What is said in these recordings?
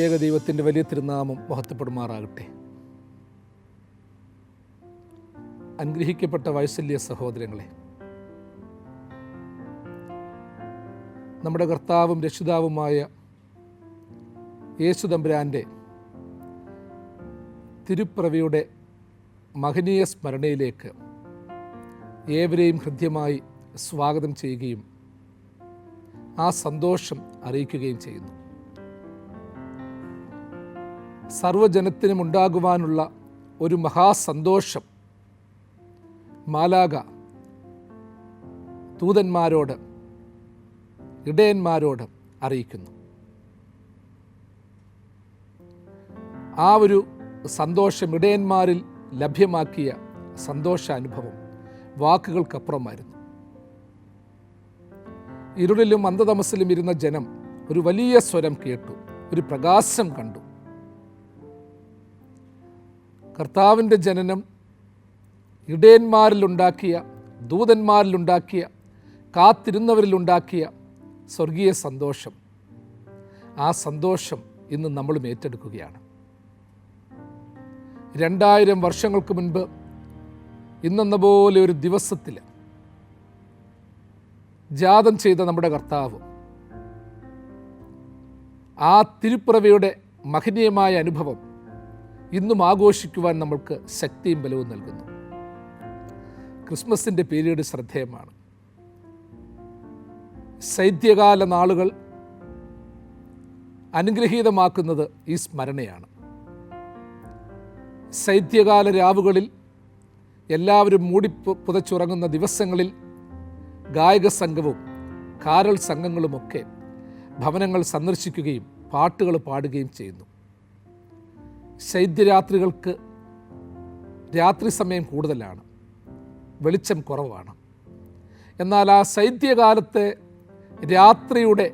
ത്രിയേക ദൈവത്തിൻ്റെ വലിയ തിരുനാമം മഹത്വപ്പെടുമാറാകട്ടെ. അനുഗ്രഹിക്കപ്പെട്ട വൈസല്യ സഹോദരങ്ങളെ, നമ്മുടെ കർത്താവും രക്ഷിതാവുമായ യേശു തമ്പുരാൻ്റെ തിരുപ്പിറവിയുടെ മഹനീയ സ്മരണയിലേക്ക് ഏവരെയും ഹൃദ്യമായി സ്വാഗതം ചെയ്യുകയും ആ സന്തോഷം അറിയിക്കുകയും ചെയ്യുന്നു. സർവ്വജനത്തിനും ഉണ്ടാകുവാനുള്ള ഒരു മഹാസന്തോഷം മാലാഖ ദൂതന്മാരോട്, ഇടയന്മാരോട് അറിയിക്കുന്നു. ആ ഒരു സന്തോഷം ഇടയന്മാരിൽ ലഭ്യമാക്കിയ സന്തോഷാനുഭവം വാക്കുകൾക്കപ്പുറമായിരുന്നു. ഇരുളിലും അന്ധതമസിലും ഇരുന്ന ജനം ഒരു വലിയ സ്വരം കേട്ടു, ഒരു പ്രകാശം കണ്ടു. കർത്താവിൻ്റെ ജനനം ഇടയന്മാരിലുണ്ടാക്കിയ, ദൂതന്മാരിലുണ്ടാക്കിയ, കാത്തിരുന്നവരിലുണ്ടാക്കിയ സ്വർഗീയ സന്തോഷം. ആ സന്തോഷം ഇന്ന് നമ്മളും ഏറ്റെടുക്കുകയാണ്. 2000 വർഷങ്ങൾക്ക് മുൻപ് ഇന്നെന്ന പോലെ ഒരു ദിവസത്തിൽ ജാതം ചെയ്ത നമ്മുടെ കർത്താവ് ആ തിരുപ്പിറവിയുടെ മഹനീയമായ അനുഭവം ഇന്നും ആഘോഷിക്കുവാൻ നമ്മൾക്ക് ശക്തിയും ബലവും നൽകുന്നു. ക്രിസ്മസിൻ്റെ പീരീഡ് ശ്രദ്ധേയമാണ്. ശൈത്യകാല നാളുകൾ അനുഗ്രഹീതമാക്കുന്നത് ഈ സ്മരണയാണ്. ശൈത്യകാല രാവുകളിൽ എല്ലാവരും മൂടി പുതച്ചുറങ്ങുന്ന ദിവസങ്ങളിൽ ഗായക സംഘവും കാരൽ സംഘങ്ങളുമൊക്കെ ഭവനങ്ങൾ സന്ദർശിക്കുകയും പാട്ടുകൾ പാടുകയും ചെയ്യുന്നു. ശൈത്യരാത്രികൾക്ക് രാത്രി സമയം കൂടുതലാണ്, വെളിച്ചം കുറവാണ്. എന്നാൽ ആ ശൈത്യകാലത്തെ രാത്രിയുടെ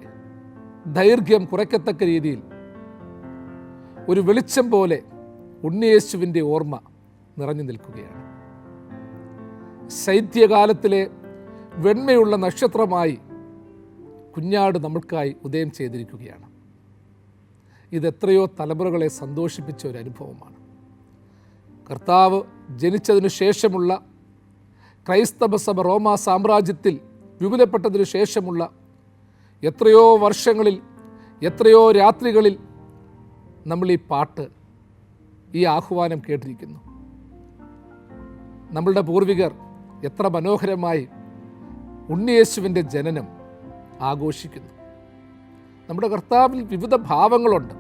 ദൈർഘ്യം കുറയ്ക്കത്തക്ക രീതിയിൽ ഒരു വെളിച്ചം പോലെ ഉണ്ണിയേശുവിൻ്റെ ഓർമ്മ നിറഞ്ഞു നിൽക്കുകയാണ്. ശൈത്യകാലത്തിലെ വെണ്മയുള്ള നക്ഷത്രമായി കുഞ്ഞാട് നമ്മൾക്കായി ഉദയം ചെയ്തിരിക്കുകയാണ്. ഇതെത്രയോ തലമുറകളെ സന്തോഷിപ്പിച്ച ഒരു അനുഭവമാണ്. കർത്താവ് ജനിച്ചതിനു ശേഷമുള്ള ക്രൈസ്തവ സഭ റോമാ സാമ്രാജ്യത്തിൽ വിപുലപ്പെട്ടതിനു ശേഷമുള്ള എത്രയോ വർഷങ്ങളിൽ, എത്രയോ രാത്രികളിൽ നമ്മൾ ഈ പാട്ട്, ഈ ആഹ്വാനം കേട്ടിരിക്കുന്നു. നമ്മളുടെ പൂർവികർ എത്ര മനോഹരമായി ഉണ്ണിയേശുവിൻ്റെ ജനനം ആഘോഷിക്കുന്നു. നമ്മുടെ കർത്താവിൽ വിവിധ ഭാവങ്ങളുണ്ട്.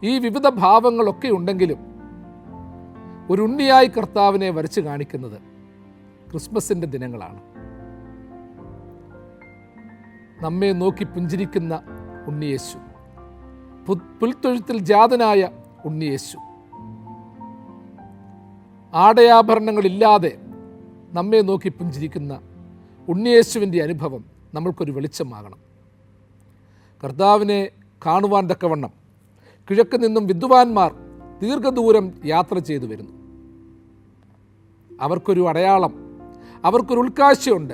ഈ വിവിധ ഭാവങ്ങളൊക്കെ ഉണ്ടെങ്കിലും ഒരു ഉണ്ണിയായി കർത്താവിനെ വരച്ച് കാണിക്കുന്നത് ക്രിസ്മസിൻ്റെ ദിനങ്ങളാണ്. നമ്മെ നോക്കി പുഞ്ചിരിക്കുന്ന ഉണ്ണിയേശു, പുൽത്തൊഴുത്തിൽ ജാതനായ ഉണ്ണിയേശു, ആടയാഭരണങ്ങളില്ലാതെ നമ്മെ നോക്കി പുഞ്ചിരിക്കുന്ന ഉണ്ണിയേശുവിൻ്റെ അനുഭവം നമ്മൾക്കൊരു വെളിച്ചമാകണം. കർത്താവിനെ കാണുവാൻ തക്കവണ്ണം കിഴക്ക് നിന്നും വിദ്വാൻമാർ ദീർഘദൂരം യാത്ര ചെയ്തു വരുന്നു. അവർക്കൊരു അടയാളം, അവർക്കൊരു ഉൾക്കാഴ്ചയുണ്ട്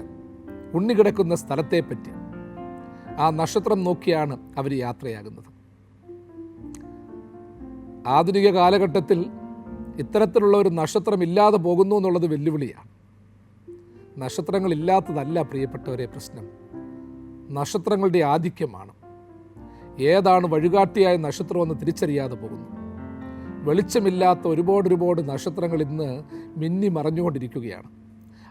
ഉണ്ണി കിടക്കുന്ന സ്ഥലത്തെപ്പറ്റി. ആ നക്ഷത്രം നോക്കിയാണ് അവർ യാത്രയാകുന്നത്. ആധുനിക കാലഘട്ടത്തിൽ ഇത്തരത്തിലുള്ള ഒരു നക്ഷത്രം ഇല്ലാതെ പോകുന്നു എന്നുള്ളത് വെല്ലുവിളിയാണ്. നക്ഷത്രങ്ങളില്ലാത്തതല്ല പ്രിയപ്പെട്ടവരെ പ്രശ്നം, നക്ഷത്രങ്ങളുടെ ആധിക്യമാണ്. ഏതാണ് വഴികാട്ടിയായ നക്ഷത്രമെന്ന് തിരിച്ചറിയാതെ പോകുന്നു. വെളിച്ചമില്ലാത്ത ഒരുപാട് നക്ഷത്രങ്ങൾ ഇന്ന് മിന്നി മറഞ്ഞുകൊണ്ടിരിക്കുകയാണ്.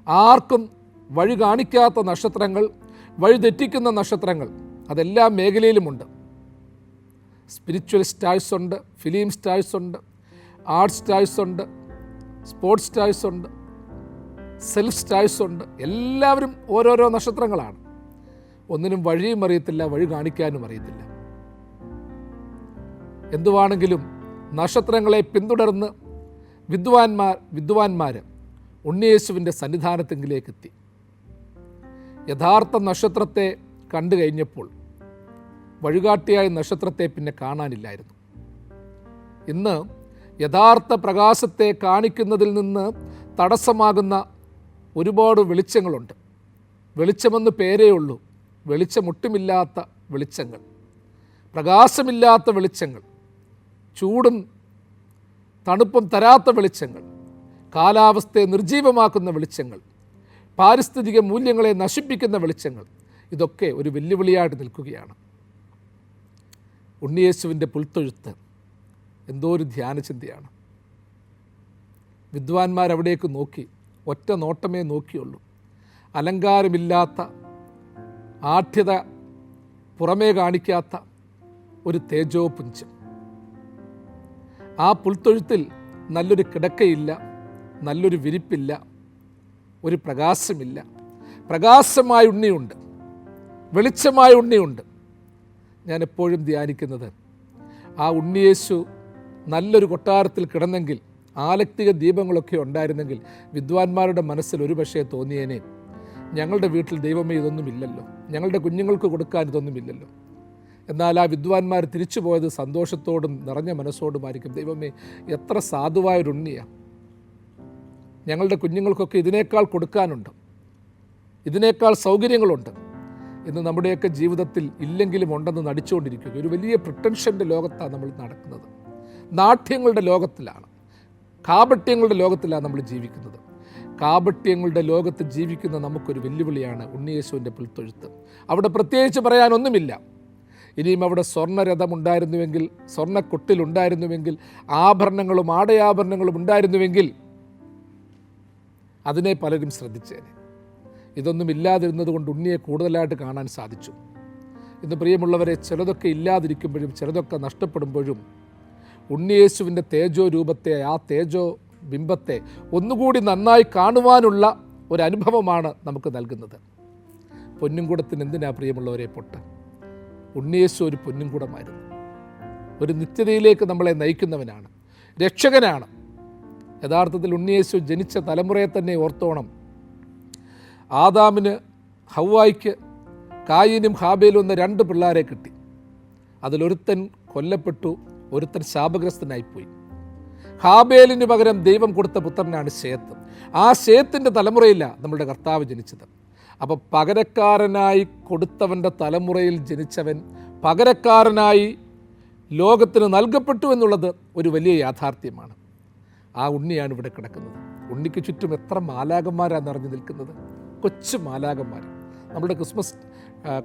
ആർക്കും വഴി കാണിക്കാത്ത നക്ഷത്രങ്ങൾ, വഴി തെറ്റിക്കുന്ന നക്ഷത്രങ്ങൾ അതെല്ലാ മേഖലയിലുമുണ്ട്. സ്പിരിച്വൽ സ്റ്റാഴ്സ് ഉണ്ട്, ഫിലിം സ്റ്റാഴ്സ് ഉണ്ട്, ആർട്ട് സ്റ്റാഴ്സ് ഉണ്ട്, സ്പോർട്സ് സ്റ്റാഴ്സ് ഉണ്ട്, സെൽഫ് സ്റ്റാഴ്സ് ഉണ്ട്. എല്ലാവരും ഓരോരോ നക്ഷത്രങ്ങളാണ്. ഒന്നിനും വഴിയും അറിയത്തില്ല, വഴി കാണിക്കാനും അറിയത്തില്ല. എന്തുവാണെങ്കിലും നക്ഷത്രങ്ങളെ പിന്തുടർന്ന് വിദ്വാൻമാർ ഉണ്ണിയേശുവിൻ്റെ സന്നിധാനത്തെങ്കിലേക്ക് എത്തി. യഥാർത്ഥ നക്ഷത്രത്തെ കണ്ടു കഴിഞ്ഞപ്പോൾ വഴികാട്ടിയായ നക്ഷത്രത്തെ പിന്നെ കാണാനില്ലായിരുന്നു. ഇന്ന് യഥാർത്ഥ പ്രകാശത്തെ കാണിക്കുന്നതിൽ നിന്ന് തടസ്സമാകുന്ന ഒരുപാട് വെളിച്ചങ്ങളുണ്ട്. വെളിച്ചമെന്ന് പേരേ ഉള്ളൂ, വെളിച്ചമൊട്ടുമില്ലാത്ത വെളിച്ചങ്ങൾ. പ്രകാശമില്ലാത്ത വെളിച്ചങ്ങൾ, ചൂടും തണുപ്പും തരാത്ത വെളിച്ചങ്ങൾ, കാലാവസ്ഥയെ നിർജീവമാക്കുന്ന വെളിച്ചങ്ങൾ, പാരിസ്ഥിതിക മൂല്യങ്ങളെ നശിപ്പിക്കുന്ന വെളിച്ചങ്ങൾ, ഇതൊക്കെ ഒരു വെല്ലുവിളിയായിട്ട് നിൽക്കുകയാണ്. ഉണ്ണിയേശുവിൻ്റെ പുൽത്തൊഴുത്ത് എന്തോ ഒരു ധ്യാനചിന്തയാണ്. വിദ്വാൻമാരവിടേക്ക് നോക്കി, ഒറ്റ നോട്ടമേ നോക്കിയുള്ളൂ. അലങ്കാരമില്ലാത്ത, ആഢ്യത പുറമേ കാണിക്കാത്ത ഒരു തേജോപുഞ്ചം. ആ പുൽത്തൊഴുത്തിൽ നല്ലൊരു കിടക്കയില്ല, നല്ലൊരു വിരിപ്പില്ല, ഒരു പ്രകാശമില്ല. പ്രകാശമായ ഉണ്ണിയുണ്ട്, വെളിച്ചമായ ഉണ്ണിയുണ്ട്. ഞാൻ എപ്പോഴും ധ്യാനിക്കുന്നത്, ആ ഉണ്ണിയേശു നല്ലൊരു കൊട്ടാരത്തിൽ കിടന്നെങ്കിൽ, ആലക്തിക ദീപങ്ങളൊക്കെ ഉണ്ടായിരുന്നെങ്കിൽ വിദ്വാൻമാരുടെ മനസ്സിൽ ഒരു പക്ഷേ തോന്നിയേനെ, ഞങ്ങളുടെ വീട്ടിൽ ദൈവമേ ഇതൊന്നുമില്ലല്ലോ, ഞങ്ങളുടെ കുഞ്ഞുങ്ങൾക്ക് കൊടുക്കാൻ ഇതൊന്നുമില്ലല്ലോ. എന്നാൽ ആ വിദ്വാൻമാർ തിരിച്ചു പോയത് സന്തോഷത്തോടും നിറഞ്ഞ മനസ്സോടുമായിരിക്കും. ദൈവമേ, എത്ര സാധുവായൊരു ഉണ്ണിയാണ്, ഞങ്ങളുടെ കുഞ്ഞുങ്ങൾക്കൊക്കെ ഇതിനേക്കാൾ കൊടുക്കാനുണ്ട്, ഇതിനേക്കാൾ സൗകര്യങ്ങളുണ്ട്. ഇന്ന് നമ്മുടെയൊക്കെ ജീവിതത്തിൽ ഇല്ലെങ്കിലും ഉണ്ടെന്ന് നടിച്ചുകൊണ്ടിരിക്കുക. ഒരു വലിയ പ്രിട്ടൻഷൻ്റെ ലോകത്താണ് നമ്മൾ നടക്കുന്നത്. നാട്യങ്ങളുടെ ലോകത്തിലാണ്, കാപട്യങ്ങളുടെ ലോകത്തിലാണ് നമ്മൾ ജീവിക്കുന്നത്. കാപട്യങ്ങളുടെ ലോകത്ത് ജീവിക്കുന്ന നമുക്കൊരു വെല്ലുവിളിയാണ് ഉണ്ണിയേശുവിൻ്റെ പുൽത്തൊഴുത്ത്. അവിടെ പ്രത്യേകിച്ച് പറയാനൊന്നുമില്ല. ഇനിയും അവിടെ സ്വർണ്ണരഥമുണ്ടായിരുന്നുവെങ്കിൽ, സ്വർണ്ണക്കൊട്ടിലുണ്ടായിരുന്നുവെങ്കിൽ, ആഭരണങ്ങളും ആടയാഭരണങ്ങളും ഉണ്ടായിരുന്നുവെങ്കിൽ അതിനെ പലരും ശ്രദ്ധിച്ചേനെ. ഇതൊന്നും ഇല്ലാതിരുന്നത് കൊണ്ട് ഉണ്ണിയെ കൂടുതലായിട്ട് കാണാൻ സാധിച്ചു. ഇന്ന് പ്രിയമുള്ളവരെ, ചിലതൊക്കെ ഇല്ലാതിരിക്കുമ്പോഴും ചിലതൊക്കെ നഷ്ടപ്പെടുമ്പോഴും ഉണ്ണിയേശുവിൻ്റെ തേജോ രൂപത്തെ, ആ തേജോ ബിംബത്തെ ഒന്നുകൂടി നന്നായി കാണുവാനുള്ള ഒരനുഭവമാണ് നമുക്ക് നൽകുന്നത്. പൊന്നുംകുടത്തിന് എന്തിനാ പ്രിയമുള്ളവരെ പൊട്ട്? ഉണ്ണിയേശു ഒരു പൊന്നുംകുടമായിരുന്നു. ഒരു നിത്യതയിലേക്ക് നമ്മളെ നയിക്കുന്നവനാണ്, രക്ഷകനാണ്. യഥാർത്ഥത്തിൽ ഉണ്ണിയേശു ജനിച്ച തലമുറയെ തന്നെ ഓർത്തോണം. ആദാമിന് ഹവ്വായ്ക്ക് കായീനും ഹാബേലും എന്ന 2 പിള്ളേരെ കിട്ടി. അതിലൊരുത്തൻ കൊല്ലപ്പെട്ടു, ഒരുത്തൻ ശാപഗ്രസ്തനായിപ്പോയി. ഹാബേലിന് പകരം ദൈവം കൊടുത്ത പുത്രനാണ് ശേത്ത്. ആ ശേത്തിൻ്റെ തലമുറയിലാണ് നമ്മുടെ കർത്താവ് ജനിച്ചത്. അപ്പോൾ പകരക്കാരനായി കൊടുത്തവൻ്റെ തലമുറയിൽ ജനിച്ചവൻ പകരക്കാരനായി ലോകത്തിന് നൽകപ്പെട്ടു എന്നുള്ളത് ഒരു വലിയ യാഥാർത്ഥ്യമാണ്. ആ ഉണ്ണിയാണ് ഇവിടെ കിടക്കുന്നത്. ഉണ്ണിക്ക് ചുറ്റും എത്ര മാലാകന്മാരാണ് നിറഞ്ഞു നിൽക്കുന്നത്, കൊച്ചു മാലാകന്മാർ. നമ്മുടെ ക്രിസ്മസ്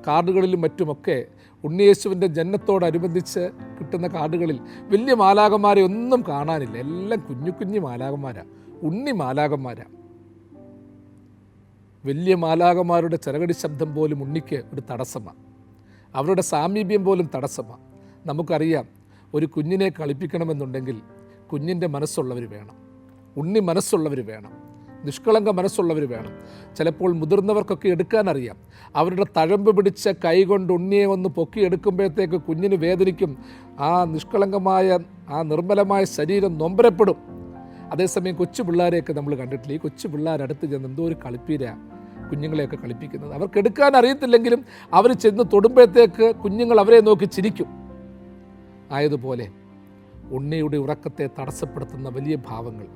കാർഡുകളിലും മറ്റുമൊക്കെ ഉണ്ണിയേശുവിൻ്റെ ജനനത്തോടനുബന്ധിച്ച് കിട്ടുന്ന കാർഡുകളിൽ വലിയ മാലാകന്മാരെ ഒന്നും കാണാനില്ല. എല്ലാം കുഞ്ഞു കുഞ്ഞു മാലാകന്മാരാണ്, ഉണ്ണി മാലാകന്മാരാണ്. വലിയ മാലാകന്മാരുടെ ചിറകടി ശബ്ദം പോലും ഉണ്ണിക്ക് ഒരു തടസ്സമാണ്, അവരുടെ സാമീപ്യം പോലും തടസ്സമാണ്. നമുക്കറിയാം, ഒരു കുഞ്ഞിനെ കളിപ്പിക്കണമെന്നുണ്ടെങ്കിൽ കുഞ്ഞിൻ്റെ മനസ്സുള്ളവർ വേണം, ഉണ്ണി മനസ്സുള്ളവർ വേണം, നിഷ്കളങ്ക മനസ്സുള്ളവർ വേണം. ചിലപ്പോൾ മുതിർന്നവർക്കൊക്കെ എടുക്കാനറിയാം. അവരുടെ തഴമ്പ് പിടിച്ച കൈ കൊണ്ട് ഉണ്ണിയെ ഒന്ന് പൊക്കിയെടുക്കുമ്പോഴത്തേക്ക് കുഞ്ഞിന് വേദനിക്കും. ആ നിഷ്കളങ്കമായ, ആ നിർമ്മലമായ ശരീരം നൊമ്പരപ്പെടും. അതേസമയം കൊച്ചു പിള്ളേരെയൊക്കെ നമ്മൾ കണ്ടിട്ടില്ല. ഈ കൊച്ചു പിള്ളേരടുത്ത് ചെന്ന് എന്തോ ഒരു കളിപ്പീര കുഞ്ഞുങ്ങളെയൊക്കെ കളിപ്പിക്കുന്നത്. അവർക്ക് എടുക്കാൻ അറിയത്തില്ലെങ്കിലും അവർ ചെന്ന് തൊടുമ്പോഴത്തേക്ക് കുഞ്ഞുങ്ങൾ അവരെ നോക്കി ചിരിക്കും. ആയതുപോലെ ഉണ്ണിയുടെ ഉറക്കത്തെ തടസ്സപ്പെടുത്തുന്ന വലിയ ഭാവങ്ങൾ,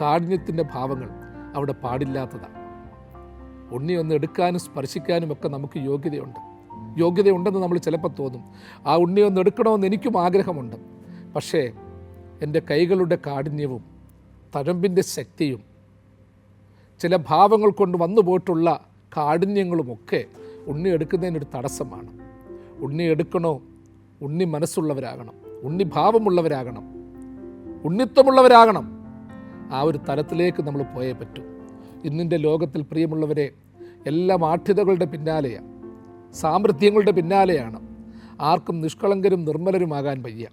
കാഠിന്യത്തിൻ്റെ ഭാവങ്ങൾ അവിടെ പാടില്ലാത്തതാണ്. ഉണ്ണി ഒന്ന് എടുക്കാനും സ്പർശിക്കാനും ഒക്കെ നമുക്ക് യോഗ്യതയുണ്ടെന്ന് നമ്മൾ ചിലപ്പോൾ തോന്നും. ആ ഉണ്ണി ഒന്ന് എടുക്കണമെന്ന് എനിക്കും ആഗ്രഹമുണ്ട്. പക്ഷേ എൻ്റെ കൈകളുടെ കാഠിന്യവും തഴമ്പിൻ്റെ ശക്തിയും ചില ഭാവങ്ങൾ കൊണ്ട് വന്നു പോയിട്ടുള്ള കാഠിന്യങ്ങളുമൊക്കെ ഉണ്ണി എടുക്കുന്നതിനൊരു തടസ്സമാണ്. ഉണ്ണി എടുക്കണോ, ഉണ്ണി മനസ്സുള്ളവരാകണം, ഉണ്ണി ഭാവമുള്ളവരാകണം, ഉണ്ണിത്വമുള്ളവരാകണം. ആ ഒരു തലത്തിലേക്ക് നമ്മൾ പോയേ പറ്റൂ. ഇന്നിൻ്റെ ലോകത്തിൽ പ്രിയമുള്ളവരെ, എല്ലാം ആഠ്യതകളുടെ പിന്നാലെയാണ്, സാമർഥ്യങ്ങളുടെ പിന്നാലെയാണ്. ആർക്കും നിഷ്കളങ്കരും നിർമ്മലരുമാകാൻ വയ്യ,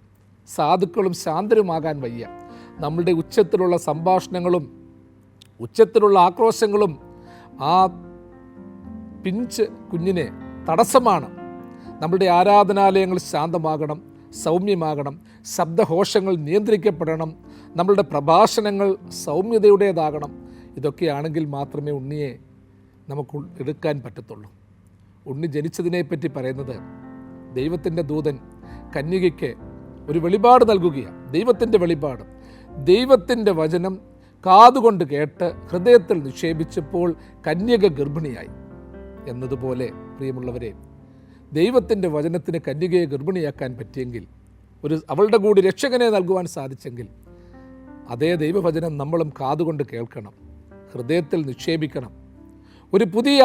സാധുക്കളും ശാന്തരുമാകാൻ വയ്യ. നമ്മളുടെ ഉച്ചത്തിലുള്ള സംഭാഷണങ്ങളും ഉച്ചത്തിലുള്ള ആക്രോശങ്ങളും ആ പിഞ്ച് കുഞ്ഞിനെ തടസ്സമാണ്. നമ്മളുടെ ആരാധനാലയങ്ങൾ ശാന്തമാകണം, സൗമ്യമാകണം, ശബ്ദഘോഷങ്ങൾ നിയന്ത്രിക്കപ്പെടണം, നമ്മളുടെ പ്രഭാഷണങ്ങൾ സൗമ്യതയുടേതാകണം. ഇതൊക്കെയാണെങ്കിൽ മാത്രമേ ഉണ്ണിയെ നമുക്ക് എടുക്കാൻ പറ്റത്തുള്ളൂ. ഉണ്ണി ജനിച്ചതിനെപ്പറ്റി പറയുന്നത്, ദൈവത്തിൻ്റെ ദൂതൻ കന്യകയ്ക്ക് ഒരു വെളിപാട് നൽകുകയാണ്. ദൈവത്തിൻ്റെ വെളിപാട്, ദൈവത്തിൻ്റെ വചനം കാതുകൊണ്ട് കേട്ട് ഹൃദയത്തിൽ നിക്ഷേപിച്ചപ്പോൾ കന്യക ഗർഭിണിയായി എന്നതുപോലെ പ്രിയമുള്ളവരെ, ദൈവത്തിൻ്റെ വചനത്തിന് കന്യകയെ ഗർഭിണിയാക്കാൻ പറ്റിയെങ്കിൽ, അവളുടെ കൂടി രക്ഷകനെ നൽകുവാൻ സാധിച്ചെങ്കിൽ, അതേ ദൈവവചനം നമ്മളും കാതുകൊണ്ട് കേൾക്കണം, ഹൃദയത്തിൽ നിക്ഷേപിക്കണം, ഒരു പുതിയ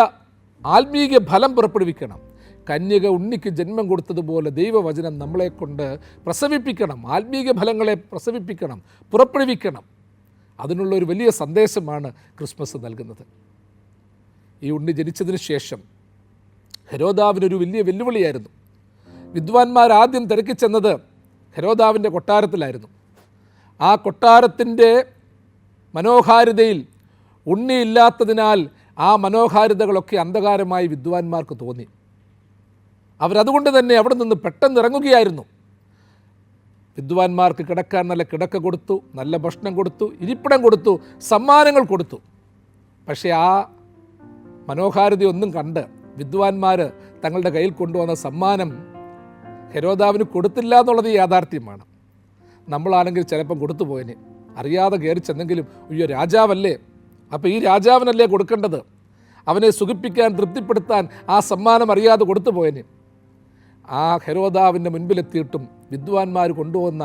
ആത്മീയ ഫലം പുറപ്പെടുവിക്കണം. കന്യക ഉണ്ണിക്ക് ജന്മം കൊടുത്തതുപോലെ ദൈവവചനം നമ്മളെ കൊണ്ട് പ്രസവിപ്പിക്കണം, ആത്മീയ ഫലങ്ങളെ പ്രസവിപ്പിക്കണം, പുറപ്പെടുവിക്കണം. അതിനുള്ളൊരു വലിയ സന്ദേശമാണ് ക്രിസ്മസ് നൽകുന്നത്. ഈ ഉണ്ണി ജനിച്ചതിന് ശേഷം ഹെരോദാവിനൊരു വലിയ വെല്ലുവിളിയായിരുന്നു. വിദ്വാൻമാർ ആദ്യം തിരക്കി ചെന്നത് ഹെരോദാവിൻ്റെ കൊട്ടാരത്തിലായിരുന്നു. ആ കൊട്ടാരത്തിൻ്റെ മനോഹാരിതയിൽ ഉണ്ണിയില്ലാത്തതിനാൽ ആ മനോഹാരിതകളൊക്കെ അന്ധകാരമായി വിദ്വാൻമാർക്ക് തോന്നി. അവരതുകൊണ്ട് തന്നെ അവിടെ നിന്ന് പെട്ടെന്ന് ഇറങ്ങുകയായിരുന്നു. വിദ്വാൻമാർക്ക് കിടക്കാൻ നല്ല കിടക്ക കൊടുത്തു, നല്ല ഭക്ഷണം കൊടുത്തു, ഇരിപ്പിടം കൊടുത്തു, സമ്മാനങ്ങൾ കൊടുത്തു. പക്ഷേ ആ മനോഹാരിതയൊന്നും കണ്ട് വിദ്വാൻമാർ തങ്ങളുടെ കയ്യിൽ കൊണ്ടുവന്ന സമ്മാനം ഹെരോദാവിന് കൊടുത്തില്ല എന്നുള്ളത് യാഥാർത്ഥ്യമാണ്. നമ്മളാണെങ്കിൽ ചിലപ്പം കൊടുത്തു പോയനെ, അറിയാതെ കയറി ചെന്നെങ്കിലും അയ്യോ രാജാവല്ലേ, അപ്പോൾ ഈ രാജാവിനല്ലേ കൊടുക്കേണ്ടത്, അവനെ സുഖിപ്പിക്കാൻ തൃപ്തിപ്പെടുത്താൻ ആ സമ്മാനം അറിയാതെ കൊടുത്തു പോയനെ. ആ ഹെരോദാവിൻ്റെ മുൻപിലെത്തിയിട്ടും വിദ്വാൻമാർ കൊണ്ടുവന്ന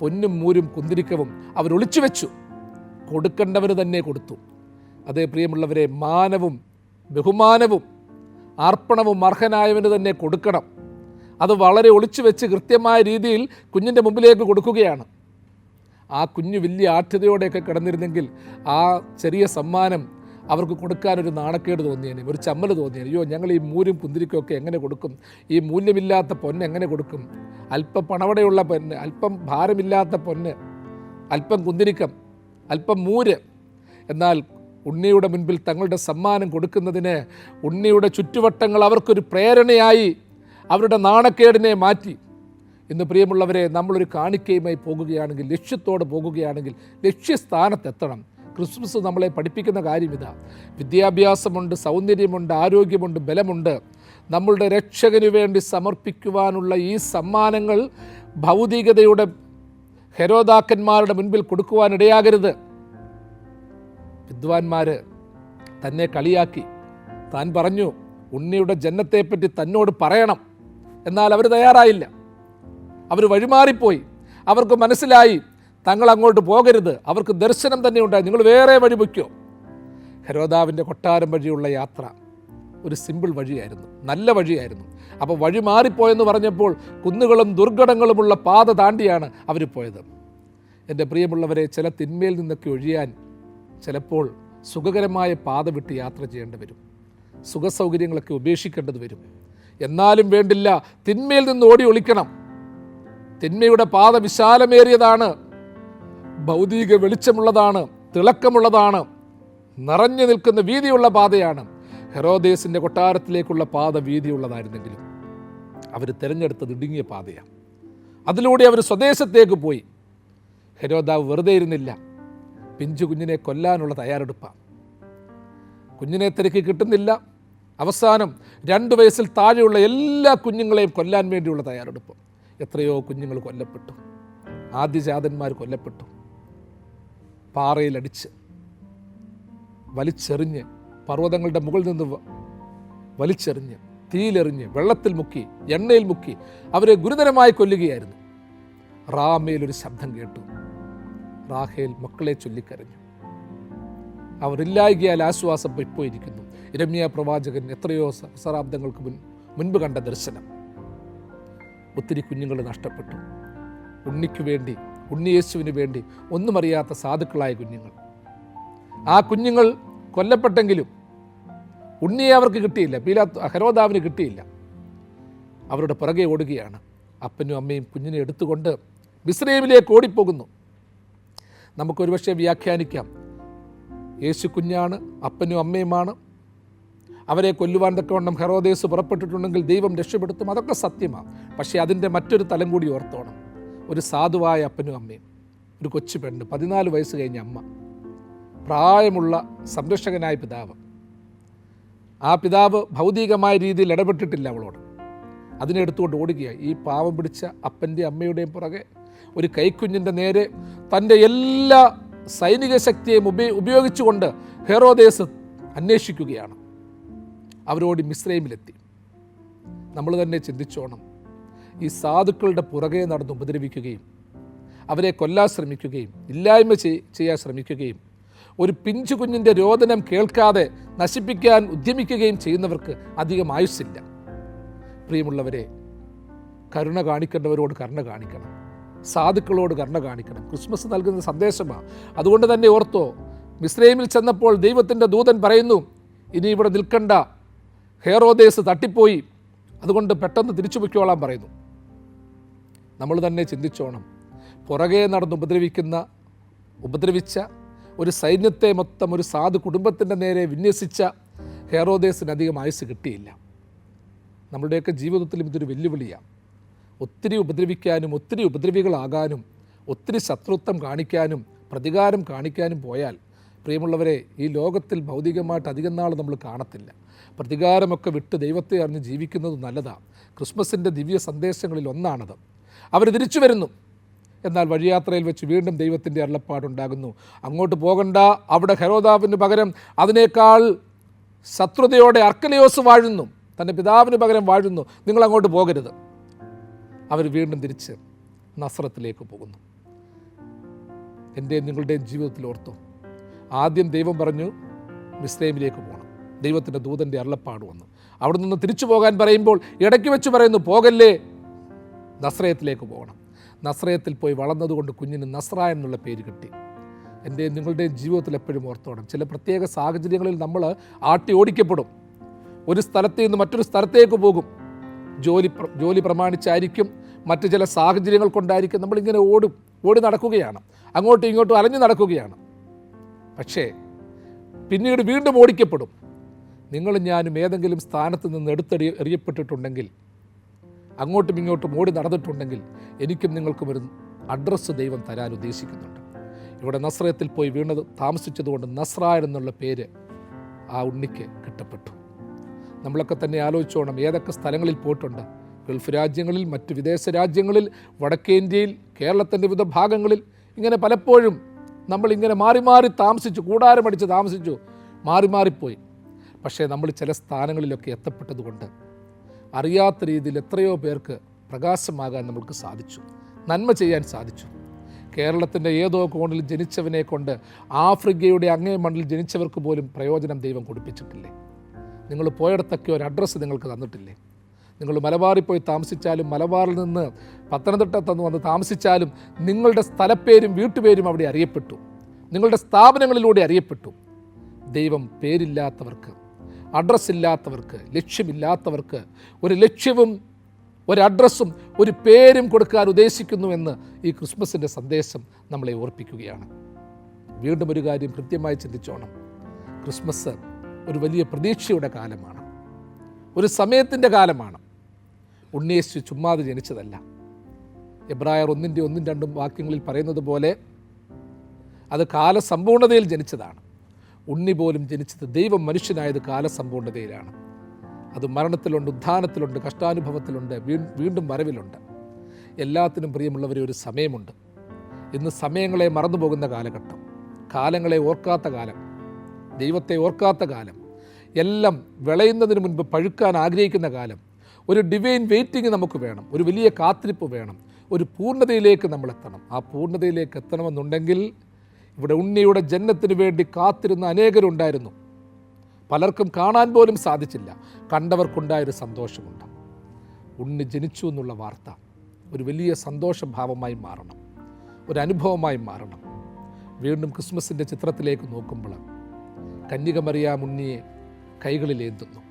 പൊന്നും മൂരും കുന്തിരിക്കവും അവരൊളിച്ചു വെച്ചു. കൊടുക്കേണ്ടവന് തന്നെ കൊടുത്തു. അതേ പ്രിയമുള്ളവരെ, മാനവും ബഹുമാനവും അർപ്പണവും അർഹനായവന് തന്നെ കൊടുക്കണം. അത് വളരെ ഒളിച്ചു വെച്ച് കൃത്യമായ രീതിയിൽ കുഞ്ഞിൻ്റെ മുമ്പിലേക്ക് കൊടുക്കുകയാണ്. ആ കുഞ്ഞ് വലിയ ആഠ്യതയോടെയൊക്കെ കിടന്നിരുന്നെങ്കിൽ ആ ചെറിയ സമ്മാനം അവർക്ക് കൊടുക്കാനൊരു നാണക്കേട് തോന്നിയേനെ, ഒരു ചമ്മൽ തോന്നിയേനെ. അയ്യോ, ഞങ്ങൾ ഈ മൂരും കുന്തിരിക്കൊക്കെ എങ്ങനെ കൊടുക്കും, ഈ മൂല്യമില്ലാത്ത പൊന്ന് എങ്ങനെ കൊടുക്കും, അല്പം പണവടയുള്ള പൊന്ന്, അല്പം ഭാരമില്ലാത്ത പൊന്ന്, അല്പം കുന്തിരിക്കം, അല്പം മൂര്. എന്നാൽ ഉണ്ണിയുടെ മുൻപിൽ തങ്ങളുടെ സമ്മാനം കൊടുക്കുന്നതിന് ഉണ്ണിയുടെ ചുറ്റുവട്ടങ്ങൾ അവർക്കൊരു പ്രേരണയായി അവരുടെ നാണക്കേടിനെ മാറ്റി. ഇന്ന് പ്രിയമുള്ളവരെ, നമ്മളൊരു കാണിക്കയുമായി പോകുകയാണെങ്കിൽ, ലക്ഷ്യത്തോടെ പോകുകയാണെങ്കിൽ ലക്ഷ്യസ്ഥാനത്തെത്തണം. ക്രിസ്മസ് നമ്മളെ പഠിപ്പിക്കുന്ന കാര്യം ഇതാ. വിദ്യാഭ്യാസമുണ്ട്, സൗന്ദര്യമുണ്ട്, ആരോഗ്യമുണ്ട്, ബലമുണ്ട്. നമ്മളുടെ രക്ഷകന് വേണ്ടി സമർപ്പിക്കുവാനുള്ള ഈ സമ്മാനങ്ങൾ ഭൗതികതയുടെ ഹെരോദാക്കന്മാരുടെ മുൻപിൽ കൊടുക്കുവാനിടയാകരുത്. വിദ്വാൻമാർ തന്നെ കളിയാക്കി. താൻ പറഞ്ഞു ഉണ്ണിയുടെ ജനനത്തെപ്പറ്റി തന്നോട് പറയണം. എന്നാൽ അവർ തയ്യാറായില്ല. അവർ വഴിമാറിപ്പോയി. അവർക്ക് മനസ്സിലായി തങ്ങൾ അങ്ങോട്ട് പോകരുത്. അവർക്ക് ദർശനം തന്നെ ഉണ്ടായി, നിങ്ങൾ വേറെ വഴി വയ്ക്കോ. ഹെരോദാവിൻ്റെ കൊട്ടാരം വഴിയുള്ള യാത്ര ഒരു സിമ്പിൾ വഴിയായിരുന്നു, നല്ല വഴിയായിരുന്നു. അപ്പോൾ വഴി മാറിപ്പോയെന്ന് പറഞ്ഞപ്പോൾ കുന്നുകളും ദുർഘടങ്ങളുമുള്ള പാത താണ്ടിയാണ് അവർ പോയത്. എൻ്റെ പ്രിയമുള്ളവരെ, ചില തിന്മയിൽ നിന്നൊക്കെ ഒഴിയാൻ ചിലപ്പോൾ സുഖകരമായ പാത വിട്ട് യാത്ര ചെയ്യേണ്ടി വരും. സുഖസൗകര്യങ്ങളൊക്കെ ഉപേക്ഷിക്കേണ്ടത് വരും. എന്നാലും വേണ്ടില്ല, തിന്മയിൽ നിന്ന് ഓടി ഒളിക്കണം. തിന്മയുടെ പാത വിശാലമേറിയതാണ്, ഭൗതിക വെളിച്ചമുള്ളതാണ്, തിളക്കമുള്ളതാണ്, നിറഞ്ഞു നിൽക്കുന്ന വീതിയുള്ള പാതയാണ്. ഹെരോദേസിൻ്റെ കൊട്ടാരത്തിലേക്കുള്ള പാത വീതിയുള്ളതായിരുന്നെങ്കിലും അവർ തിരഞ്ഞെടുത്തത് ഇടുങ്ങിയ പാതയാണ്. അതിലൂടെ അവർ സ്വദേശത്തേക്ക് പോയി. ഹെരോദാവ് വെറുതെ ഇരുന്നില്ല. പിഞ്ചു കുഞ്ഞിനെ കൊല്ലാനുള്ള തയ്യാറെടുപ്പാണ്. കുഞ്ഞിനെ തിരക്കി കിട്ടുന്നില്ല. അവസാനം 2 വയസ്സിൽ താഴെയുള്ള എല്ലാ കുഞ്ഞുങ്ങളെയും കൊല്ലാൻ വേണ്ടിയുള്ള തയ്യാറെടുപ്പ്. എത്രയോ കുഞ്ഞുങ്ങൾ കൊല്ലപ്പെട്ടു. ആദ്യജാതന്മാർ കൊല്ലപ്പെട്ടു. പാറയിലടിച്ച് വലിച്ചെറിഞ്ഞ്, പർവ്വതങ്ങളുടെ മുകളിൽ നിന്ന് വലിച്ചെറിഞ്ഞ്, തീയിലെറിഞ്ഞ്, വെള്ളത്തിൽ മുക്കി, എണ്ണയിൽ മുക്കി അവരെ ഗുരുതരമായി കൊല്ലുകയായിരുന്നു. റാമേലൊരു ശബ്ദം കേട്ടു. റാഹേൽ മക്കളെ ചൊല്ലിക്കരഞ്ഞു. അവർ ഇല്ലായ്കയാൽ ആശ്വാസം പോയിരിക്കുന്നു. യിരെമ്യാ പ്രവാചകൻ എത്രയോ സഹസ്രാബ്ദങ്ങൾക്ക് മുൻപ് കണ്ട ദർശനം. ഒത്തിരി കുഞ്ഞുങ്ങൾ നഷ്ടപ്പെട്ടു. ഉണ്ണിക്ക് വേണ്ടി, ഉണ്ണിയേശുവിന് വേണ്ടി ഒന്നും അറിയാത്ത സാധുക്കളായ കുഞ്ഞുങ്ങൾ. ആ കുഞ്ഞുങ്ങൾ കൊല്ലപ്പെട്ടെങ്കിലും ഉണ്ണിയെ അവർക്ക് കിട്ടിയില്ല, ഹെരോദാവിന് കിട്ടിയില്ല. അവരുടെ പുറകെ ഓടുകയാണ്. അപ്പനും അമ്മയും കുഞ്ഞിനെ എടുത്തുകൊണ്ട് മിസ്രയീമിലേക്ക് ഓടിപ്പോകുന്നു. നമുക്കൊരുപക്ഷെ വ്യാഖ്യാനിക്കാം, യേശു കുഞ്ഞാണ്, അപ്പനും അമ്മയുമാണ്, അവരെ കൊല്ലുവാൻ തക്കവണ്ണം ഹെരോദേസ് പുറപ്പെട്ടിട്ടുണ്ടെങ്കിൽ ദൈവം രക്ഷപ്പെടുത്തും. അതൊക്കെ സത്യമാണ്. പക്ഷേ അതിൻ്റെ മറ്റൊരു തലം കൂടി ഓർത്തോണം. ഒരു സാധുവായ അപ്പനും അമ്മയും, ഒരു കൊച്ചു പെണ്ണ്, 14 വയസ്സ് കഴിഞ്ഞ അമ്മ, പ്രായമുള്ള സംരക്ഷകനായ പിതാവ്. ആ പിതാവ് ഭൗതികമായ രീതിയിൽ ഇടപെട്ടിട്ടില്ല അവളോട്. അതിനെടുത്തുകൊണ്ട് ഓടുകയായി. ഈ പാവം പിടിച്ച അപ്പൻ്റെ അമ്മയുടെയും പുറകെ ഒരു കൈക്കുഞ്ഞിൻ്റെ നേരെ തൻ്റെ എല്ലാ സൈനിക ശക്തിയെയും ഉപയോഗിച്ചുകൊണ്ട് ഹെരോദേസ് അന്വേഷിക്കുകയാണ്. അവരോട് മിസ്രൈമിലെത്തി. നമ്മൾ തന്നെ ചിന്തിച്ചോണം. ഈ സാധുക്കളുടെ പുറകെ നടന്ന് ഉപദ്രവിക്കുകയും അവരെ കൊല്ലാൻ ശ്രമിക്കുകയും ഇല്ലായ്മ ചെയ്യാൻ ശ്രമിക്കുകയും ഒരു പിഞ്ചു കുഞ്ഞിൻ്റെ രോദനം കേൾക്കാതെ നശിപ്പിക്കാൻ ഉദ്യമിക്കുകയും ചെയ്യുന്നവർക്ക് അധികം ആയുസ്സില്ല. പ്രിയമുള്ളവരെ, കരുണ കാണിക്കേണ്ടവരോട് കരുണ കാണിക്കണം, സാധുക്കളോട് കരുണ കാണിക്കണം. ക്രിസ്മസ് നൽകുന്ന സന്ദേശമാണ്. അതുകൊണ്ട് തന്നെ ഓർത്തോ, മിസ്രൈമിൽ ചെന്നപ്പോൾ ദൈവത്തിൻ്റെ ദൂതൻ പറയുന്നു, ഇനി ഇവിടെ നിൽക്കണ്ട, ഹെറോദേസ് തട്ടിപ്പോയി, അതുകൊണ്ട് പെട്ടെന്ന് തിരിച്ചു പൊയ്ക്കോളാൻ പറയുന്നു. നമ്മൾ തന്നെ ചിന്തിച്ചോണം, പുറകെ നടന്ന് ഉപദ്രവിച്ച ഒരു സൈന്യത്തെ മൊത്തം ഒരു സാധു കുടുംബത്തിൻ്റെ നേരെ വിന്യസിച്ച ഹെറോദേസിന് അധികം ആയുസ് കിട്ടിയില്ല. നമ്മുടെയൊക്കെ ജീവിതത്തിലും ഇതൊരു വെല്ലുവിളിയാണ്. ഒത്തിരി ഉപദ്രവിക്കാനും ഒത്തിരി ഉപദ്രവികളാകാനും ഒത്തിരി ശത്രുത്വം കാണിക്കാനും പ്രതികാരം കാണിക്കാനും പോയാൽ പ്രിയമുള്ളവരെ, ഈ ലോകത്തിൽ ഭൗതികമായിട്ട് അധികം നാൾ നമ്മൾ കാണത്തില്ല. പ്രതികാരമൊക്കെ വിട്ട് ദൈവത്തെ അറിഞ്ഞ് ജീവിക്കുന്നത് നല്ലതാണ്. ക്രിസ്മസിൻ്റെ ദിവ്യ സന്ദേശങ്ങളിൽ ഒന്നാണത്. അവർ തിരിച്ചു വരുന്നു, എന്നാൽ വഴിയാത്രയിൽ വെച്ച് വീണ്ടും ദൈവത്തിൻ്റെ അരുളപ്പാടുണ്ടാകുന്നു, അങ്ങോട്ട് പോകണ്ട, അവിടെ ഹെരോദാവിന് പകരം അതിനേക്കാൾ ശത്രുതയോടെ അർക്കലയോസ് വാഴുന്നു, തൻ്റെ പിതാവിന് പകരം വാഴുന്നു, നിങ്ങൾ അങ്ങോട്ട് പോകരുത്. അവർ വീണ്ടും തിരിച്ച് നസ്രത്തിലേക്ക് പോകുന്നു. എൻ്റെയും നിങ്ങളുടെയും ജീവിതത്തിൽ ഓർത്തു, ആദ്യം ദൈവം പറഞ്ഞു മിസ്രൈമിലേക്ക് പോകണം. ദൈവത്തിൻ്റെ ദൂതൻ്റെ അരുളപ്പാട് വന്നു. അവിടെ നിന്ന് തിരിച്ചു പോകാൻ പറയുമ്പോൾ ഇടയ്ക്ക് വെച്ച് പറയുന്നു, പോകല്ലേ, നസ്രയത്തിലേക്ക് പോകണം. നസ്രയത്തിൽ പോയി വളർന്നതുകൊണ്ട് കുഞ്ഞിന് നസ്ര എന്നുള്ള പേര് കിട്ടി. എൻ്റെയും നിങ്ങളുടെയും ജീവിതത്തിൽ എപ്പോഴും ഓർത്തോണം, ചില പ്രത്യേക സാഹചര്യങ്ങളിൽ നമ്മൾ ആട്ടി ഓടിക്കപ്പെടും. ഒരു സ്ഥലത്ത് നിന്ന് മറ്റൊരു സ്ഥലത്തേക്ക് പോകും. ജോലി പ്രമാണിച്ചായിരിക്കും, മറ്റു ചില സാഹചര്യങ്ങൾ കൊണ്ടായിരിക്കും നമ്മളിങ്ങനെ ഓടി നടക്കുകയാണ്, അങ്ങോട്ടും ഇങ്ങോട്ടും അലഞ്ഞു നടക്കുകയാണ്. പക്ഷേ പിന്നീട് വീണ്ടും ഓടിക്കപ്പെടും. നിങ്ങളും ഞാനും ഏതെങ്കിലും സ്ഥാനത്ത് നിന്ന് എറിയപ്പെട്ടിട്ടുണ്ടെങ്കിൽ, അങ്ങോട്ടും ഇങ്ങോട്ടും ഓടി നടന്നിട്ടുണ്ടെങ്കിൽ, എനിക്കും നിങ്ങൾക്കും ഒരു അഡ്രസ്സ് ദൈവം തരാൻ ഉദ്ദേശിക്കുന്നുണ്ട്. ഇവിടെ നസ്രയത്തിൽ പോയി വീണത് താമസിച്ചതുകൊണ്ട് നസ്ര എന്നുള്ള പേര് ആ ഉണ്ണിക്ക് കിട്ടപ്പെട്ടു. നമ്മളൊക്കെ തന്നെ ആലോചിച്ചോണം, ഏതൊക്കെ സ്ഥലങ്ങളിൽ പോയിട്ടുണ്ട്. ഗൾഫ് രാജ്യങ്ങളിൽ, മറ്റ് വിദേശ രാജ്യങ്ങളിൽ, വടക്കേ ഇന്ത്യയിൽ, കേരളത്തിൻ്റെ വിവിധ ഭാഗങ്ങളിൽ, ഇങ്ങനെ പലപ്പോഴും നമ്മളിങ്ങനെ മാറി താമസിച്ചു, കൂടാരമടിച്ച് താമസിച്ചു, മാറിപ്പോയി. പക്ഷേ നമ്മൾ ചില സ്ഥാനങ്ങളിലൊക്കെ എത്തപ്പെട്ടതുകൊണ്ട് അറിയാത്ത രീതിയിൽ എത്രയോ പേർക്ക് പ്രകാശമാകാൻ നമുക്ക് സാധിച്ചു, നന്മ ചെയ്യാൻ സാധിച്ചു. കേരളത്തിൻ്റെ ഏതോ കോണിൽ ജനിച്ചവനെ കൊണ്ട് ആഫ്രിക്കയുടെ അങ്ങേ മണ്ണിൽ ജനിച്ചവർക്ക് പോലും പ്രയോജനം ദൈവം കൊടുപ്പിച്ചിട്ടില്ലേ? നിങ്ങൾ പോയിടത്തൊക്കെ ഒരു അഡ്രസ്സ് നിങ്ങൾക്ക് തന്നിട്ടില്ലേ? നിങ്ങൾ മലബാറിൽ പോയി താമസിച്ചാലും, മലബാറിൽ നിന്ന് പത്തനംതിട്ട വന്ന് താമസിച്ചാലും, നിങ്ങളുടെ സ്ഥലപ്പേരും വീട്ടുപേരും അവിടെ അറിയപ്പെട്ടു, നിങ്ങളുടെ സ്ഥാപനങ്ങളിലൂടെ അറിയപ്പെട്ടു. ദൈവം പേരില്ലാത്തവർക്ക്, അഡ്രസ്സില്ലാത്തവർക്ക്, ലക്ഷ്യമില്ലാത്തവർക്ക് ഒരു ലക്ഷ്യവും ഒരു അഡ്രസ്സും ഒരു പേരും കൊടുക്കാൻ ഉദ്ദേശിക്കുന്നുവെന്ന് ഈ ക്രിസ്മസിൻ്റെ സന്ദേശം നമ്മളെ ഓർപ്പിക്കുകയാണ്. വീണ്ടും ഒരു കാര്യം കൃത്യമായി ചിന്തിച്ചോണം, ക്രിസ്മസ് ഒരു വലിയ പ്രതീക്ഷയുടെ കാലമാണ്, ഒരു സമയത്തിൻ്റെ കാലമാണ്. ഉണ്ണിയേശു ചുമ്മാതെ ജനിച്ചതല്ല. എബ്രായർ 1:1-2 വാക്യങ്ങളിൽ പറയുന്നത് പോലെ അത് കാലസമ്പൂർണതയിൽ ജനിച്ചതാണ്. ഉണ്ണി പോലും ജനിച്ചത്, ദൈവം മനുഷ്യനായത് കാലസമ്പൂർണതയിലാണ്. അത് മരണത്തിലുണ്ട്, ഉത്ഥാനത്തിലുണ്ട്, കഷ്ടാനുഭവത്തിലുണ്ട്, വീണ്ടും വരവിലുണ്ട്. എല്ലാത്തിനും പ്രിയമുള്ളവരെ ഒരു സമയമുണ്ട്. ഇന്ന് സമയങ്ങളെ മറന്നുപോകുന്ന കാലഘട്ടം, കാലങ്ങളെ ഓർക്കാത്ത കാലം, ദൈവത്തെ ഓർക്കാത്ത കാലം, എല്ലാം വിളയുന്നതിന് മുൻപ് പഴുക്കാൻ ആഗ്രഹിക്കുന്ന കാലം. ഒരു ഡിവൈൻ വെയിറ്റിംഗ് നമുക്ക് വേണം, ഒരു വലിയ കാത്തിരിപ്പ് വേണം, ഒരു പൂർണ്ണതയിലേക്ക് നമ്മൾ എത്തണം. ആ പൂർണ്ണതയിലേക്ക് എത്തണമെന്നുണ്ടെങ്കിൽ ഇവിടെ ഉണ്ണിയുടെ ജന്മത്തിന് വേണ്ടി കാത്തിരുന്ന അനേകരുണ്ടായിരുന്നു. പലർക്കും കാണാൻ പോലും സാധിച്ചില്ല, കണ്ടവർക്കുണ്ടായൊരു സന്തോഷമുണ്ട്. ഉണ്ണി ജനിച്ചു എന്നുള്ള വാർത്ത ഒരു വലിയ സന്തോഷഭാവമായി മാറണം, ഒരു അനുഭവമായി മാറണം. വീണ്ടും ക്രിസ്മസിൻ്റെ ചിത്രത്തിലേക്ക് നോക്കുമ്പോൾ കന്യക മറിയാം ഉണ്ണിയെ കൈകളിലേന്തുന്നു.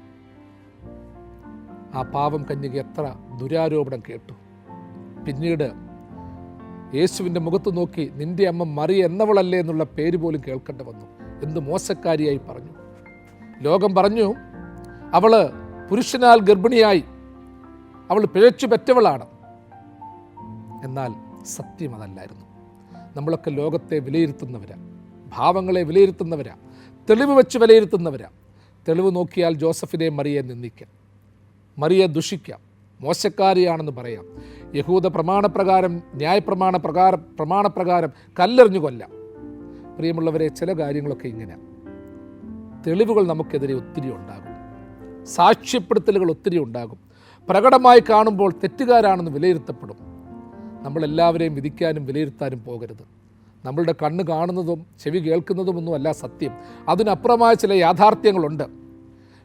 ആ പാവം കന്യക എത്ര ദുരാരോപണം കേട്ടു. പിന്നീട് യേശുവിൻ്റെ മുഖത്ത് നോക്കി, നിൻ്റെ അമ്മ മറിയ എന്നവളല്ലേ എന്നുള്ള പേര് പോലും കേൾക്കേണ്ടി വന്നു. എന്ത് മോശക്കാരിയായി പറഞ്ഞു. ലോകം പറഞ്ഞു അവള് പുരുഷനാൽ ഗർഭിണിയായി, അവൾ പിഴച്ചു പെറ്റവളാണ്. എന്നാൽ സത്യം അതല്ലായിരുന്നു. നമ്മളൊക്കെ ലോകത്തെ വിലയിരുത്തുന്നവരാ, ഭാവങ്ങളെ വിലയിരുത്തുന്നവരാ, തെളിവ് വെച്ച് വിലയിരുത്തുന്നവരാ. തെളിവ് നോക്കിയാൽ ജോസഫിനെ മറിയെ നിന്ദിക്കാം, മറിയെ ദുഷിക്കാം, മോശക്കാരിയാണെന്ന് പറയാം. യഹൂദ പ്രമാണപ്രകാരം, പ്രമാണപ്രകാരം കല്ലെറിഞ്ഞു കൊല്ലാം. പ്രിയമുള്ളവരെ, ചില കാര്യങ്ങളൊക്കെ ഇങ്ങനെ തെളിവുകൾ നമുക്കെതിരെ ഒത്തിരി ഉണ്ടാകും, സാക്ഷ്യപ്പെടുത്തലുകൾ ഒത്തിരി ഉണ്ടാകും, പ്രകടമായി കാണുമ്പോൾ തെറ്റുകാരാണെന്ന് വിലയിരുത്തപ്പെടും. നമ്മളെല്ലാവരെയും വിധിക്കാനും വിലയിരുത്താനും പോകരുത്. നമ്മളുടെ കണ്ണ് കാണുന്നതും ചെവി കേൾക്കുന്നതുമൊന്നും അല്ല സത്യം. അതിനപ്പുറമായ ചില യാഥാർത്ഥ്യങ്ങളുണ്ട്.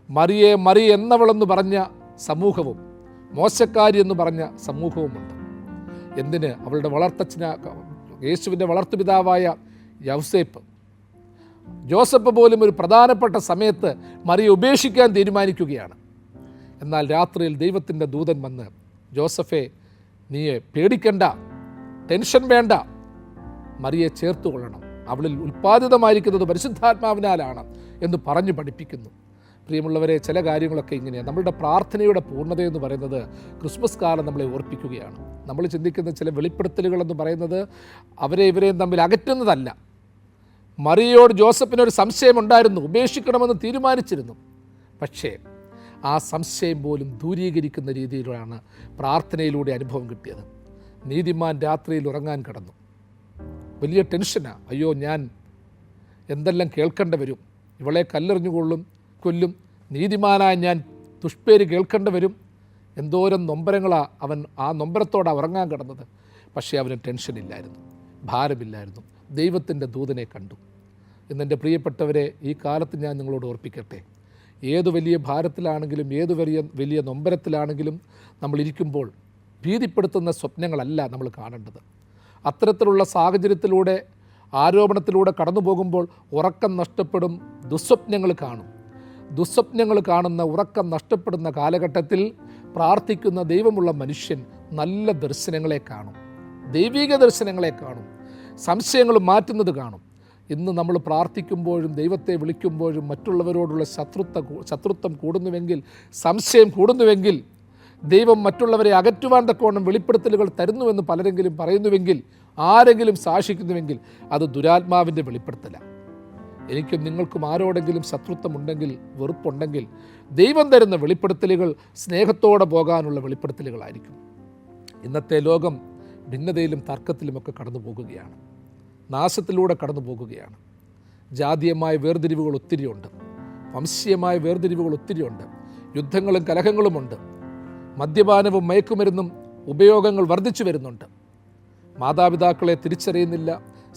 മറിയെ മറി എന്നവളെന്ന് പറഞ്ഞ സമൂഹവും മോശക്കാരി എന്ന് പറഞ്ഞ സമൂഹവുമുണ്ട്. എന്തിന്? അവളുടെ യേശുവിൻ്റെ വളർത്തുപിതാവായ യൗസേപ്പ്, ജോസഫ് പോലും ഒരു പ്രധാനപ്പെട്ട സമയത്ത് മറിയെ ഉപേക്ഷിക്കാൻ തീരുമാനിക്കുകയാണ്. എന്നാൽ രാത്രിയിൽ ദൈവത്തിൻ്റെ ദൂതൻ വന്ന്, ജോസഫെ, നീ പേടിക്കണ്ട, ടെൻഷൻ വേണ്ട, മറിയെ ചേർത്തുകൊള്ളണം, അവളിൽ ഉൽപ്പാദിതമായിരിക്കുന്നത് പരിശുദ്ധാത്മാവിനാലാണ് എന്ന് പറഞ്ഞു പഠിപ്പിക്കുന്നു. പ്രിയമുള്ളവരെ, ചില കാര്യങ്ങളൊക്കെ ഇങ്ങനെയാണ്. നമ്മളുടെ പ്രാർത്ഥനയുടെ പൂർണ്ണതയെന്ന് പറയുന്നത് ക്രിസ്മസ് കാലം നമ്മളെ ഓർപ്പിക്കുകയാണ്. നമ്മൾ ചിന്തിക്കുന്ന ചില വെളിപ്പെടുത്തലുകളെന്ന് പറയുന്നത് അവരെ ഇവരെയും തമ്മിൽ അകറ്റുന്നതല്ല. മറിയയോട് ജോസഫിനൊരു സംശയമുണ്ടായിരുന്നു, ഉപേക്ഷിക്കണമെന്ന് തീരുമാനിച്ചിരുന്നു. പക്ഷേ ആ സംശയം പോലും ദൂരീകരിക്കുന്ന രീതിയിലാണ് പ്രാർത്ഥനയിലൂടെ അനുഭവം കിട്ടിയത്. നീതിമാൻ രാത്രിയിൽ ഉറങ്ങാൻ കിടന്നു. വലിയ ടെൻഷനാണ്. അയ്യോ, ഞാൻ എന്തെല്ലാം കേൾക്കേണ്ടി വരും, ഇവളെ കൊല്ലും, നീതിമാനായ ഞാൻ ദുഷ്പേര് കേൾക്കേണ്ടി വരും. എന്തോരം നൊമ്പരങ്ങളാണ് അവൻ ആ നൊമ്പരത്തോടാണ് ഉറങ്ങാൻ കിടന്നത്. പക്ഷേ അവന് ടെൻഷനില്ലായിരുന്നു, ഭാരമില്ലായിരുന്നു. ദൈവത്തിൻ്റെ ദൂതനെ കണ്ടു. ഇന്നെൻ്റെ പ്രിയപ്പെട്ടവരെ, ഈ കാലത്ത് ഞാൻ നിങ്ങളോട് ഓർപ്പിക്കട്ടെ, ഏതു വലിയ ഭാരത്തിലാണെങ്കിലും ഏതു വലിയ നൊമ്പരത്തിലാണെങ്കിലും നമ്മളിരിക്കുമ്പോൾ ഭീതിപ്പെടുത്തുന്ന സ്വപ്നങ്ങളല്ല നമ്മൾ കാണേണ്ടത്. അത്തരത്തിലുള്ള സാഹചര്യത്തിലൂടെ, ആരോപണത്തിലൂടെ കടന്നു പോകുമ്പോൾ ഉറക്കം നഷ്ടപ്പെടും, ദുസ്വപ്നങ്ങൾ കാണും. ദുസ്വപ്നങ്ങൾ കാണുന്ന, ഉറക്കം നഷ്ടപ്പെടുന്ന കാലഘട്ടത്തിൽ പ്രാർത്ഥിക്കുന്ന ദൈവമുള്ള മനുഷ്യൻ നല്ല ദർശനങ്ങളെ കാണും, ദൈവിക ദർശനങ്ങളെ കാണും, സംശയങ്ങൾ മാറ്റുന്നത് കാണും. ഇന്ന് നമ്മൾ പ്രാർത്ഥിക്കുമ്പോഴും ദൈവത്തെ വിളിക്കുമ്പോഴും മറ്റുള്ളവരോടുള്ള ശത്രുത്വം കൂടുന്നുവെങ്കിൽ, സംശയം കൂടുന്നുവെങ്കിൽ, ദൈവം മറ്റുള്ളവരെ അകറ്റുവാൻ തക്കവണ്ണം വെളിപ്പെടുത്തലുകൾ തരുന്നുവെന്ന് പലരെങ്കിലും പറയുന്നുവെങ്കിൽ, ആരെങ്കിലും സാക്ഷിക്കുന്നുവെങ്കിൽ, അത് ദുരാത്മാവിൻ്റെ വെളിപ്പെടുത്തലാണ്. എനിക്കും നിങ്ങൾക്കും ആരോടെങ്കിലും ശത്രുത്വമുണ്ടെങ്കിൽ, വെറുപ്പുണ്ടെങ്കിൽ, ദൈവം തരുന്ന വെളിപ്പെടുത്തലുകൾ സ്നേഹത്തോടെ പോകാനുള്ള വെളിപ്പെടുത്തലുകളായിരിക്കും. ഇന്നത്തെ ലോകം ഭിന്നതയിലും തർക്കത്തിലുമൊക്കെ കടന്നു പോകുകയാണ്, നാശത്തിലൂടെ കടന്നു പോകുകയാണ്. ജാതീയമായ വേർതിരിവുകൾ ഒത്തിരിയുണ്ട്, വംശീയമായ വേർതിരിവുകൾ ഒത്തിരിയുണ്ട്, യുദ്ധങ്ങളും കലഹങ്ങളുമുണ്ട്, മദ്യപാനവും മയക്കുമരുന്നും ഉപയോഗങ്ങൾ വർദ്ധിച്ചു വരുന്നുണ്ട്. മാതാപിതാക്കളെ തിരിച്ചറിയുന്നില്ല,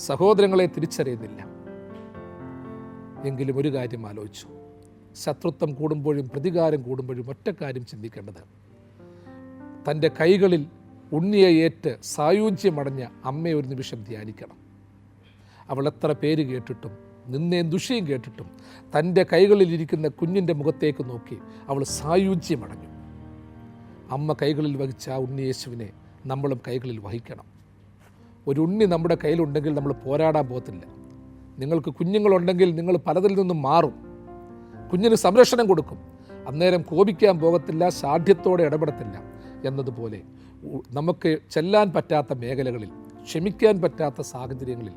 സഹോദരങ്ങളെ തിരിച്ചറിയുന്നില്ല. എങ്കിലും ഒരു കാര്യം ആലോചിച്ചു, ശത്രുത്വം കൂടുമ്പോഴും പ്രതികാരം കൂടുമ്പോഴും ഒറ്റ കാര്യം ചിന്തിക്കേണ്ടത്, തൻ്റെ കൈകളിൽ ഉണ്ണിയെ ഏറ്റ് സായുജ്യമടഞ്ഞ അമ്മയെ ഒരു നിമിഷം ധ്യാനിക്കണം. അവൾ എത്ര പേര് കേട്ടിട്ടും നിന്നേം ദുഷിയും കേട്ടിട്ടും തൻ്റെ കൈകളിലിരിക്കുന്ന കുഞ്ഞിൻ്റെ മുഖത്തേക്ക് നോക്കി അവൾ സായുജ്യമടഞ്ഞു. അമ്മ കൈകളിൽ വഹിച്ച ആ ഉണ്ണി യേശുവിനെ നമ്മളും കൈകളിൽ വഹിക്കണം. ഒരു ഉണ്ണി നമ്മുടെ കയ്യിലുണ്ടെങ്കിൽ നമ്മൾ പോരാടാൻ പോകത്തില്ല. നിങ്ങൾക്ക് കുഞ്ഞുങ്ങളുണ്ടെങ്കിൽ നിങ്ങൾ പലതിൽ നിന്നും മാറും, കുഞ്ഞിന് സംരക്ഷണം കൊടുക്കും, അന്നേരം കോപിക്കാൻ പോകത്തില്ല, സാഠ്യത്തോടെ ഇടപെടത്തില്ല. എന്നതുപോലെ നമുക്ക് ചെല്ലാൻ പറ്റാത്ത മേഖലകളിൽ, ക്ഷമിക്കാൻ പറ്റാത്ത സാഹചര്യങ്ങളിൽ,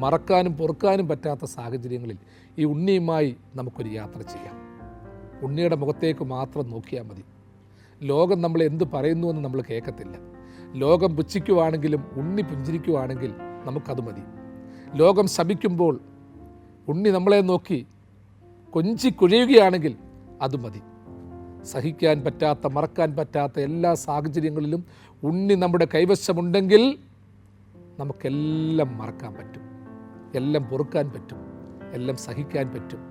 മറക്കാനും പൊറുക്കാനും പറ്റാത്ത സാഹചര്യങ്ങളിൽ ഈ ഉണ്ണിയുമായി നമുക്കൊരു യാത്ര ചെയ്യാം. ഉണ്ണിയുടെ മുഖത്തേക്ക് മാത്രം നോക്കിയാൽ മതി. ലോകം നമ്മളെ എന്ത് പറയുന്നുവെന്ന് നമ്മൾ കേൾക്കത്തില്ല. ലോകം പുച്ഛിക്കുവാണെങ്കിലും ഉണ്ണി പുഞ്ചിരിക്കുവാണെങ്കിൽ നമുക്കത് മതി. ലോകം ശപിക്കുമ്പോൾ ഉണ്ണി നമ്മളെ നോക്കി കൊഞ്ചിക്കുഴയുകയാണെങ്കിൽ അത് മതി. സഹിക്കാൻ പറ്റാത്ത, മറക്കാൻ പറ്റാത്ത എല്ലാ സാഹചര്യങ്ങളിലും ഉണ്ണി നമ്മുടെ കൈവശമുണ്ടെങ്കിൽ നമുക്കെല്ലാം മറക്കാൻ പറ്റും, എല്ലാം പൊറുക്കാൻ പറ്റും, എല്ലാം സഹിക്കാൻ പറ്റും.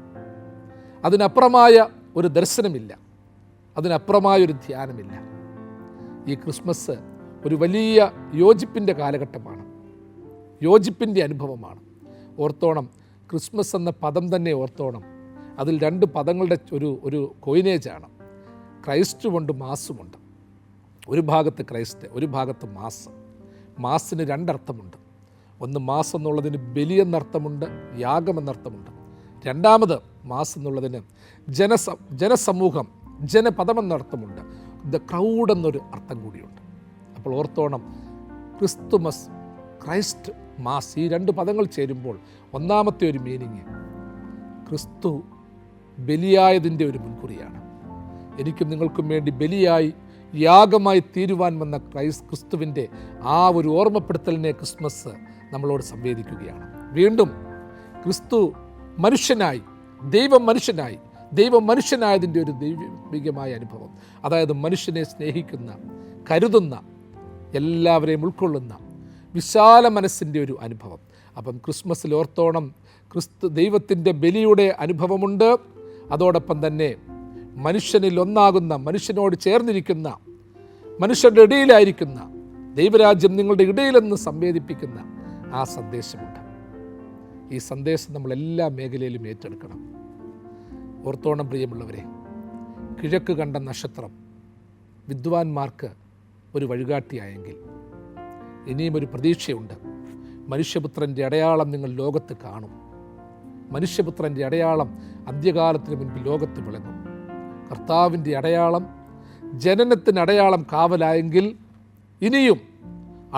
അതിനപ്പുറമായ ഒരു ദർശനമില്ല, അതിനപ്പുറമായൊരു ധ്യാനമില്ല. ഈ ക്രിസ്മസ് ഒരു വലിയ യോജിപ്പിൻ്റെ കാലഘട്ടമാണ്, യോജിപ്പിൻ്റെ അനുഭവമാണ്. ഓർത്തോണം, ക്രിസ്മസ് എന്ന പദം തന്നെ ഓർത്തോണം. അതിൽ രണ്ട് പദങ്ങളുടെ ഒരു കോയിനേജാണ്. ക്രൈസ്റ്റുമുണ്ട്, മാസുമുണ്ട്. ഒരു ഭാഗത്ത് ക്രൈസ്റ്റ്, ഒരു ഭാഗത്ത് മാസ്. മാസിന് രണ്ടർത്ഥമുണ്ട്. ഒന്ന് മാസ് എന്നുള്ളതിന് ബലി എന്നർത്ഥമുണ്ട്, യാഗം എന്നർത്ഥമുണ്ട്. രണ്ടാമത് മാസ് എന്നുള്ളതിന് ജനസമൂഹം, ജനപദം എന്നർത്ഥമുണ്ട്. ദ ക്രൗഡ് എന്നൊരു അർത്ഥം കൂടിയുണ്ട്. അപ്പോൾ ഓർത്തോണം, ക്രിസ്തുമസ്, ക്രൈസ്റ്റ്, മാസ്, ഈ രണ്ട് പദങ്ങൾ ചേരുമ്പോൾ ഒന്നാമത്തെ ഒരു മീനിങ് ക്രിസ്തു ബലിയായതിൻ്റെ ഒരു മുൻകുറിയാണ്. എനിക്കും നിങ്ങൾക്കും വേണ്ടി ബലിയായി, യാഗമായി തീരുവാൻ വന്ന ക്രിസ്തുവിൻ്റെ ആ ഒരു ഓർമ്മപ്പെടുത്തലിനെ ക്രിസ്മസ് നമ്മളോട് സംവേദിക്കുകയാണ്. വീണ്ടും ക്രിസ്തു മനുഷ്യനായി, ദൈവം മനുഷ്യനായി ദൈവം മനുഷ്യനായതിൻ്റെ ഒരു ദൈവികമായ അനുഭവം. അതായത് മനുഷ്യനെ സ്നേഹിക്കുന്ന, കരുതുന്ന, എല്ലാവരെയും ഉൾക്കൊള്ളുന്ന വിശാല മനസ്സിൻ്റെ ഒരു അനുഭവം. അപ്പം ക്രിസ്മസിൽ ഓർത്തോണം, ദൈവത്തിൻ്റെ ബലിയുടെ അനുഭവമുണ്ട്. അതോടൊപ്പം തന്നെ മനുഷ്യനിൽ ഒന്നാകുന്ന, മനുഷ്യനോട് ചേർന്നിരിക്കുന്ന, മനുഷ്യരുടെ ഇടയിലായിരിക്കുന്ന ദൈവരാജ്യം നിങ്ങളുടെ ഇടയിലെന്ന് സംവേദിപ്പിക്കുന്ന ആ സന്ദേശമുണ്ട്. ഈ സന്ദേശം നമ്മളെല്ലാ മേഖലയിലും ഏറ്റെടുക്കണം. ഓർത്തോണം പ്രിയമുള്ളവരെ, കിഴക്ക് കണ്ട നക്ഷത്രം വിദ്വാൻമാർക്ക് ഒരു വഴികാട്ടിയായെങ്കിൽ ഇനിയും ഒരു പ്രതീക്ഷയുണ്ട്. മനുഷ്യപുത്രൻ്റെ അടയാളം നിങ്ങൾ ലോകത്ത് കാണും. മനുഷ്യപുത്രൻ്റെ അടയാളം അന്ത്യകാലത്തിന് മുൻപ് ലോകത്ത് വിളങ്ങും. കർത്താവിൻ്റെ അടയാളം, ജനനത്തിന് അടയാളം കാവലായെങ്കിൽ ഇനിയും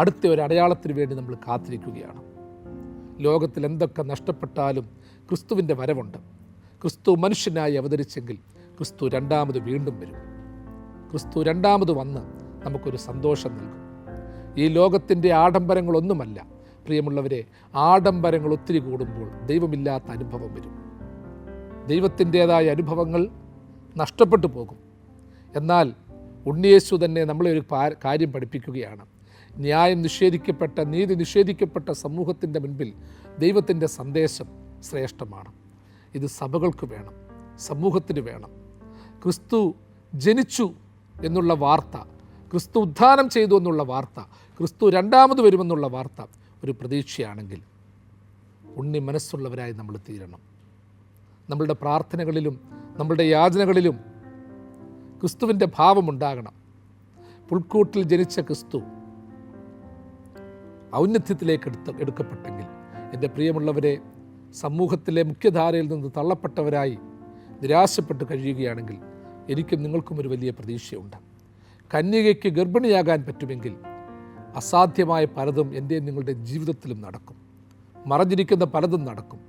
അടുത്ത ഒരു അടയാളത്തിന് വേണ്ടി നമ്മൾ കാത്തിരിക്കുകയാണ്. ലോകത്തിൽ എന്തൊക്കെ നഷ്ടപ്പെട്ടാലും ക്രിസ്തുവിൻ്റെ വരവുണ്ട്. ക്രിസ്തു മനുഷ്യനായി അവതരിച്ചെങ്കിൽ ക്രിസ്തു രണ്ടാമത് വീണ്ടും വരും. ക്രിസ്തു രണ്ടാമത് വന്ന് നമുക്കൊരു സന്തോഷം നൽകും. ഈ ലോകത്തിൻ്റെ ആഡംബരങ്ങളൊന്നുമല്ല പ്രിയമുള്ളവരെ. ആഡംബരങ്ങൾ ഒത്തിരി കൂടുമ്പോൾ ദൈവമില്ലാത്ത അനുഭവം വരും. ദൈവത്തിൻ്റേതായ അനുഭവങ്ങൾ നഷ്ടപ്പെട്ടു പോകും. എന്നാൽ ഉണ്ണിയേശു തന്നെ നമ്മളെ ഒരു കാര്യം പഠിപ്പിക്കുകയാണ്. ന്യായം നിഷേധിക്കപ്പെട്ട, നീതി നിഷേധിക്കപ്പെട്ട സമൂഹത്തിൻ്റെ മുൻപിൽ ദൈവത്തിൻ്റെ സന്ദേശം ശ്രേഷ്ഠമാണ്. ഇത് സഭകൾക്ക് വേണം, സമൂഹത്തിന് വേണം. ക്രിസ്തു ജനിച്ചു എന്നുള്ള വാർത്ത, ക്രിസ്തു ഉദ്ധാനം ചെയ്തു എന്നുള്ള വാർത്ത, ക്രിസ്തു രണ്ടാമത് വരുമെന്നുള്ള വാർത്ത ഒരു പ്രതീക്ഷയാണെങ്കിൽ ഉണ്ണി മനസ്സുള്ളവരായി നമ്മൾ തീരണം. നമ്മളുടെ പ്രാർത്ഥനകളിലും നമ്മളുടെ യാചനകളിലും ക്രിസ്തുവിൻ്റെ ഭാവമുണ്ടാകണം. പുൽക്കൂട്ടിൽ ജനിച്ച ക്രിസ്തു ഔന്നത്യത്തിലേക്ക് എടുക്കപ്പെട്ടെങ്കിൽ, എൻ്റെ പ്രിയമുള്ളവരെ, സമൂഹത്തിലെ മുഖ്യധാരയിൽ നിന്ന് തള്ളപ്പെട്ടവരായി നിരാശപ്പെട്ട് കഴിയുകയാണെങ്കിൽ എനിക്കും നിങ്ങൾക്കും ഒരു വലിയ പ്രതീക്ഷയുണ്ട്. കന്യകയ്ക്ക് ഗർഭിണിയാകാൻ പറ്റുമെങ്കിൽ അസാധ്യമായ പലതും എൻ്റെയും നിങ്ങളുടെ ജീവിതത്തിലും നടക്കും. മറഞ്ഞിരിക്കുന്ന പലതും നടക്കും.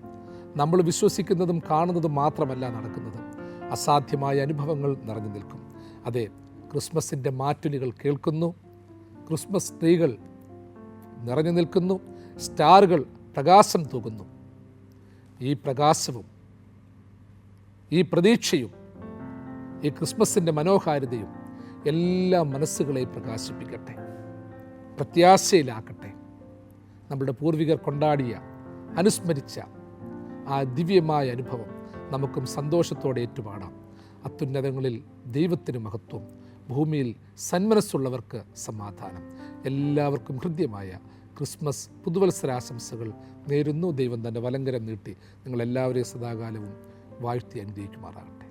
നമ്മൾ വിശ്വസിക്കുന്നതും കാണുന്നതും മാത്രമല്ല നടക്കുന്നത്. അസാധ്യമായ അനുഭവങ്ങൾ നിറഞ്ഞു നിൽക്കും. അതെ, ക്രിസ്മസിൻ്റെ മാറ്റുലികൾ കേൾക്കുന്നു, ക്രിസ്മസ് ട്രീകൾ നിറഞ്ഞു നിൽക്കുന്നു, സ്റ്റാറുകൾ പ്രകാശം തൂകുന്നു. ഈ പ്രകാശവും ഈ പ്രതീക്ഷയും ഈ ക്രിസ്മസിൻ്റെ മനോഹാരിതയും എല്ലാ മനസ്സുകളെയും പ്രകാശിപ്പിക്കട്ടെ, പ്രത്യാശയിലാക്കട്ടെ. നമ്മുടെ പൂർവികർ കൊണ്ടാടിയ, അനുസ്മരിച്ച ആ ദിവ്യമായ അനുഭവം നമുക്കും സന്തോഷത്തോടെ ഏറ്റുപാടാം. അത്യുന്നതങ്ങളിൽ ദൈവത്തിന് മഹത്വം, ഭൂമിയിൽ സന്മനസ്സുള്ളവർക്ക് സമാധാനം. എല്ലാവർക്കും ഹൃദ്യമായ ക്രിസ്മസ് പുതുവത്സരാശംസകൾ നേരുന്നു. ദൈവം തൻ്റെ വലങ്കരം നീട്ടി നിങ്ങളെല്ലാവരെയും സദാകാലവും വാഴ്ത്തി അനുഗ്രഹിക്കുമാറാകട്ടെ.